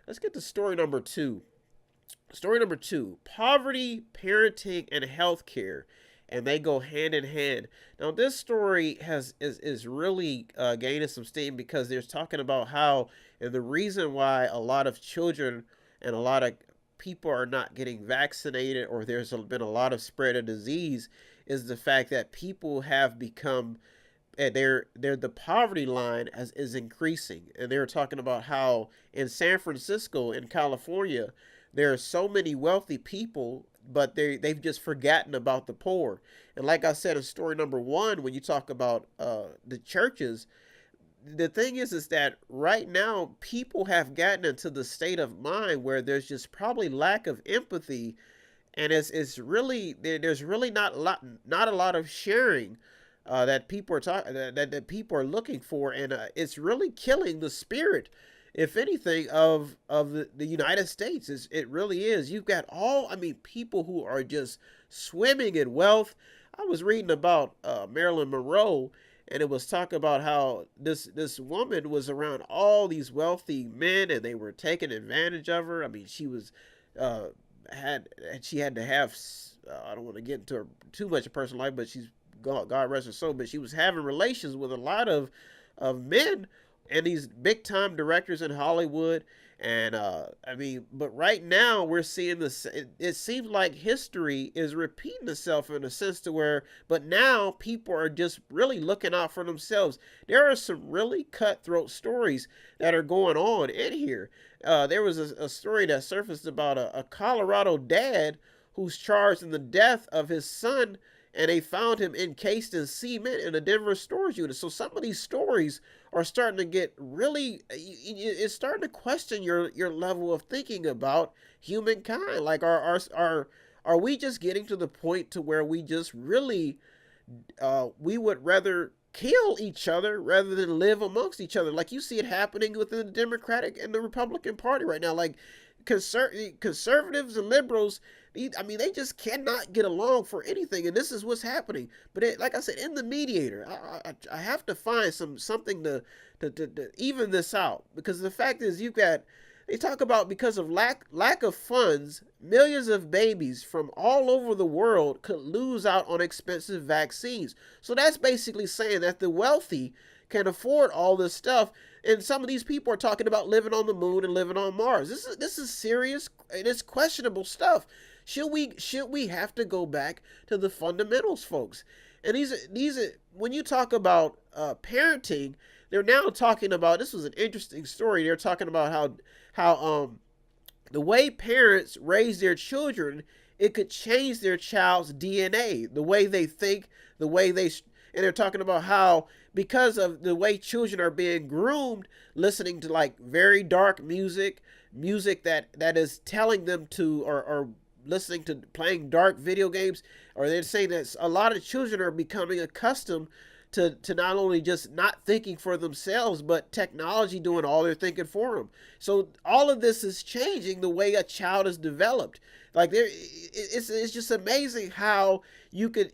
Let's get to story number two. Story number two: poverty, parenting, and healthcare, and they go hand in hand. Now, this story is really gaining some steam because they're talking about how, and the reason why a lot of children and a lot of people are not getting vaccinated, or been a lot of spread of disease, is the fact that people have become they're the poverty line is increasing. And they're talking about how in San Francisco, in California, there are so many wealthy people, but they've just forgotten about the poor. And like I said in story number one, when you talk about the churches, the thing is that right now people have gotten into the state of mind where there's just probably lack of empathy, and it's really there's really not a lot of sharing that people are talking that people are looking for, and it's really killing the spirit, if anything, of the United States. It really is. You've got people who are just swimming in wealth. I was reading about Marilyn Monroe, and it was talking about how this woman was around all these wealthy men, and they were taking advantage of her. I mean, she was uh, she had to have. I don't want to get into her too much of personal life, but God rest her soul. But she was having relations with a lot of men and these big time directors in Hollywood. And but right now we're seeing this. It seems like history is repeating itself in a sense to where, but now people are just really looking out for themselves. There are some really cutthroat stories that are going on in here. There was a story that surfaced about a Colorado dad who's charged in the death of his son, and they found him encased in cement in a Denver storage unit. So some of these stories are starting to get really, it's starting to question your level of thinking about humankind. Like, are we just getting to the point to where we just really, we would rather kill each other rather than live amongst each other? Like, you see it happening within the Democratic and the Republican Party right now. Like, conservatives and liberals, they just cannot get along for anything, and this is what's happening. But like I said, in the mediator, I have to find something to even this out, because the fact is, they talk about, because of lack of funds, millions of babies from all over the world could lose out on expensive vaccines. So that's basically saying that the wealthy can afford all this stuff, and some of these people are talking about living on the moon and living on Mars. This is serious, and it's questionable stuff. Should we have to go back to the fundamentals, folks? And these when you talk about parenting, they're now talking about, this was an interesting story. They're talking about how the way parents raise their children, it could change their child's DNA, the way they think, the way and they're talking about how, because of the way children are being groomed, listening to like very dark music that is telling them to, or listening to, playing dark video games, or they're saying that a lot of children are becoming accustomed to not only just not thinking for themselves, but technology doing all their thinking for them. So all of this is changing the way a child is developed. Like, it's just amazing how you could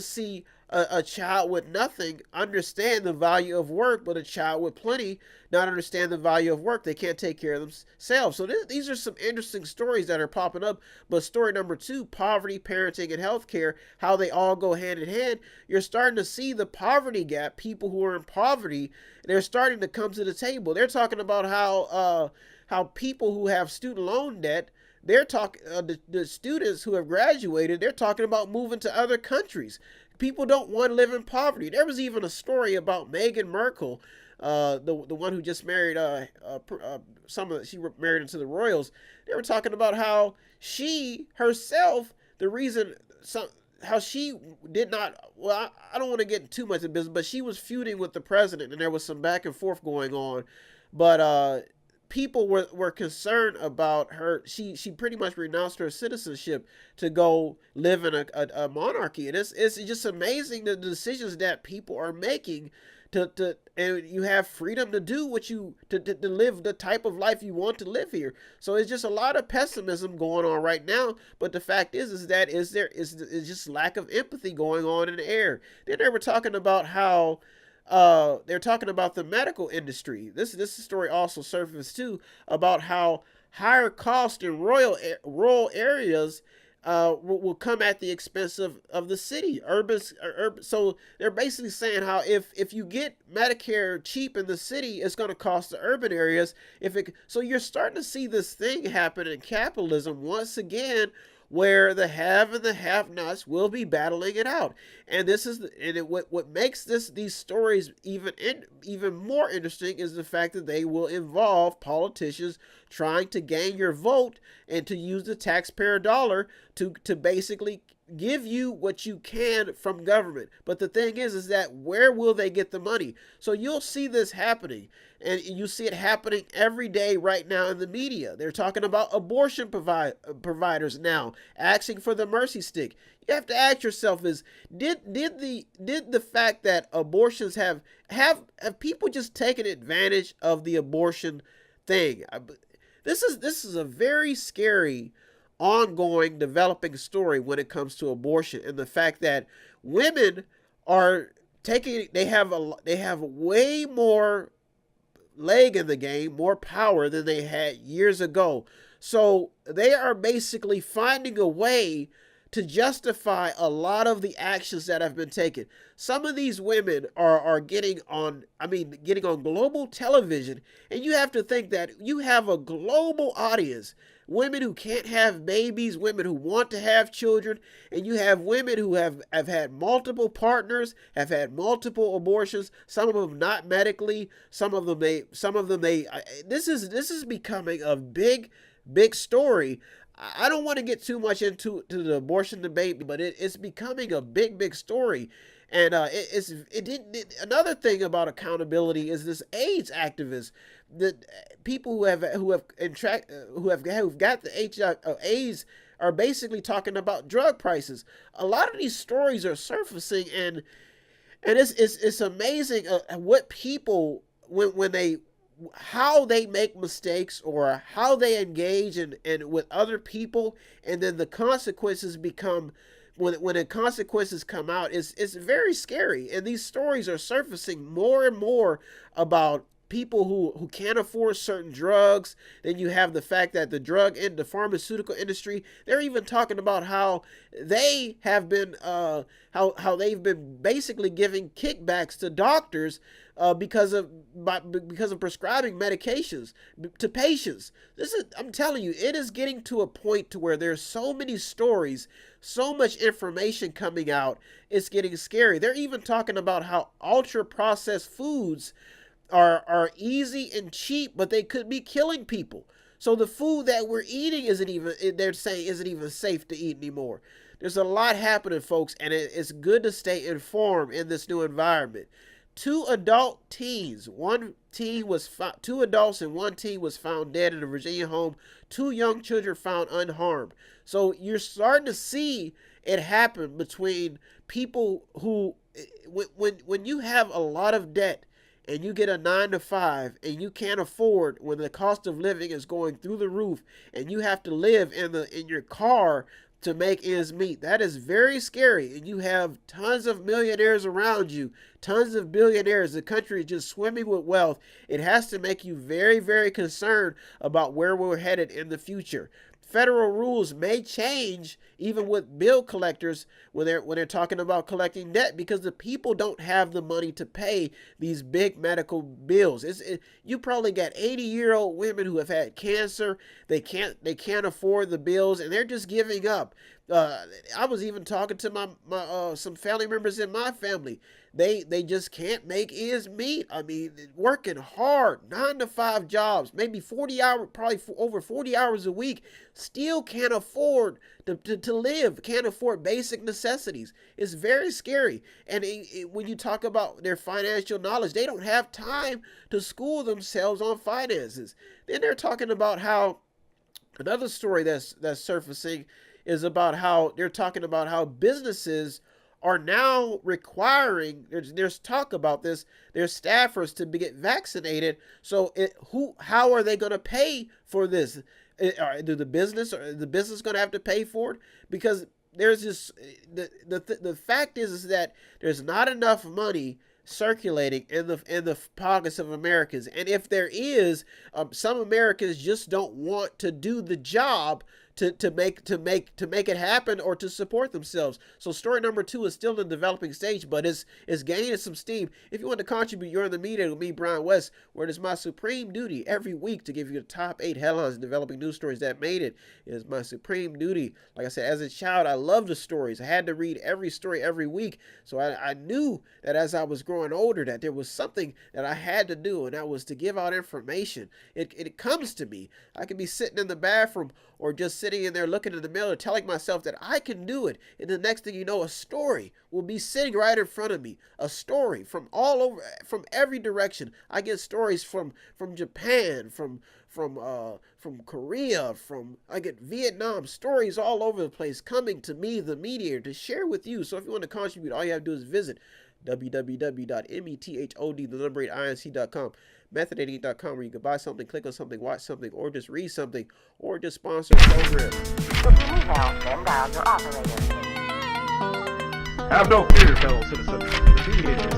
see a child with nothing understand the value of work, but a child with plenty not understand the value of work. They can't take care of themselves. So these are some interesting stories that are popping up. But story number two, poverty, parenting, and healthcare, how they all go hand in hand. You're starting to see the poverty gap. People who are in poverty, they're starting to come to the table. They're talking about how people who have student loan debt, they're talking, the students who have graduated, they're talking about moving to other countries. People don't want to live in poverty. There was even a story about Meghan Markle, the one who just married she married into the royals. They were talking about how she herself, the reason how she did not, well, I don't want to get too much in business, but she was feuding with the president, and there was some back and forth going on. But people were concerned about her. She pretty much renounced her citizenship to go live in a monarchy. And it's just amazing the decisions that people are making and you have freedom to do what to live the type of life you want to live here. So it's just a lot of pessimism going on right now. But the fact is that is just lack of empathy going on in the air. Then they were talking about how they're talking about the medical industry. This story also surfaced too about how higher cost in rural areas will come at the expense of the city, urban. So they're basically saying how if you get Medicare cheap in the city, it's going to cost the urban areas. So you're starting to see this thing happen in capitalism once again, where the have and the have-nots will be battling it out. And this is what makes these stories even more interesting is the fact that they will involve politicians trying to gain your vote and to use the taxpayer dollar to basically give you what you can from government. But the thing is that where will they get the money? So you'll see this happening, and you see it happening every day right now in the media. They're talking about abortion providers now asking for the mercy stick. You have to ask yourself: did the fact that abortions have people just taken advantage of the abortion thing? This is a very scary ongoing developing story when it comes to abortion, and the fact that women are they have way more leg in the game, more power than they had years ago. So they are basically finding a way to justify a lot of the actions that have been taken. Some of these women are getting on global television, and you have to think that you have a global audience. Women who can't have babies, women who want to have children, and you have women who have had multiple partners, have had multiple abortions, some of them not medically, some of them this is becoming a big story. I don't want to get too much into the abortion debate, but it's becoming a big story. And another thing about accountability is this AIDS activist, the people who've got the HIV AIDS are basically talking about drug prices. A lot of these stories are surfacing, and it's amazing what people when they how they make mistakes or how they engage in with other people, and then the consequences become when the consequences come out, it's very scary. And these stories are surfacing more and more about people who can't afford certain drugs. Then you have the fact that the pharmaceutical industry, they're even talking about how they have been how they've been basically giving kickbacks to doctors because of prescribing medications to patients. I'm telling you, it is getting to a point to where there's so many stories, so much information coming out. It's getting scary. They're even talking about how ultra processed foods are easy and cheap, but they could be killing people. So the food that we're eating they're saying isn't even safe to eat anymore. There's a lot happening, folks, and it's good to stay informed in this new environment. Two adults and one teen was found dead in a Virginia home. 2 young children found unharmed. So you're starting to see it happen between people who, when you have a lot of debt and you get a 9 to 5 and you can't afford, when the cost of living is going through the roof, and you have to live in your car to make ends meet. That is very scary. And you have tons of millionaires around you, tons of billionaires. The country is just swimming with wealth. It has to make you very, very concerned about where we're headed in the future. Federal rules may change even with bill collectors when they're talking about collecting debt, because the people don't have the money to pay these big medical bills. You probably got 80-year-old women who have had cancer. They can't afford the bills, and they're just giving up. I was even talking to my some family members in my family. They just can't make ends meet. I mean, working hard, 9 to 5 jobs, maybe 40 hours, probably over 40 hours a week, still can't afford to live, can't afford basic necessities. It's very scary. And when you talk about their financial knowledge, they don't have time to school themselves on finances. Then they're talking about how another story that's surfacing is about how they're talking about how businesses are now requiring, there's talk about this, their staffers to get vaccinated. So how are they going to pay for this? The business going to have to pay for it? Because there's this, the fact is that there's not enough money circulating in the pockets of Americans. And if there is, some Americans just don't want to do the job to make it happen or to support themselves. So story number 2 is still in the developing stage, but it's gaining some steam. If you want to contribute, you're in the media with me, Brian West, where it is my supreme duty every week to give you the top 8 headlines and developing news stories that made it. It is my supreme duty. Like I said, as a child, I loved the stories. I had to read every story every week. So I knew that as I was growing older, that there was something that I had to do, and that was to give out information. It comes to me. I could be sitting in the bathroom or just sitting in there looking in the mirror, telling myself that I can do it. And the next thing you know, a story will be sitting right in front of me. A story from all over, from every direction. I get stories from Japan, from Korea, I get Vietnam, stories all over the place coming to me, the mediator, to share with you. So if you want to contribute, all you have to do is visit www.method8inc.com, method8inc.com, where you can buy something, click on something, watch something, or just read something, or just sponsor a program. Have no fear, fellow citizens. The mediator is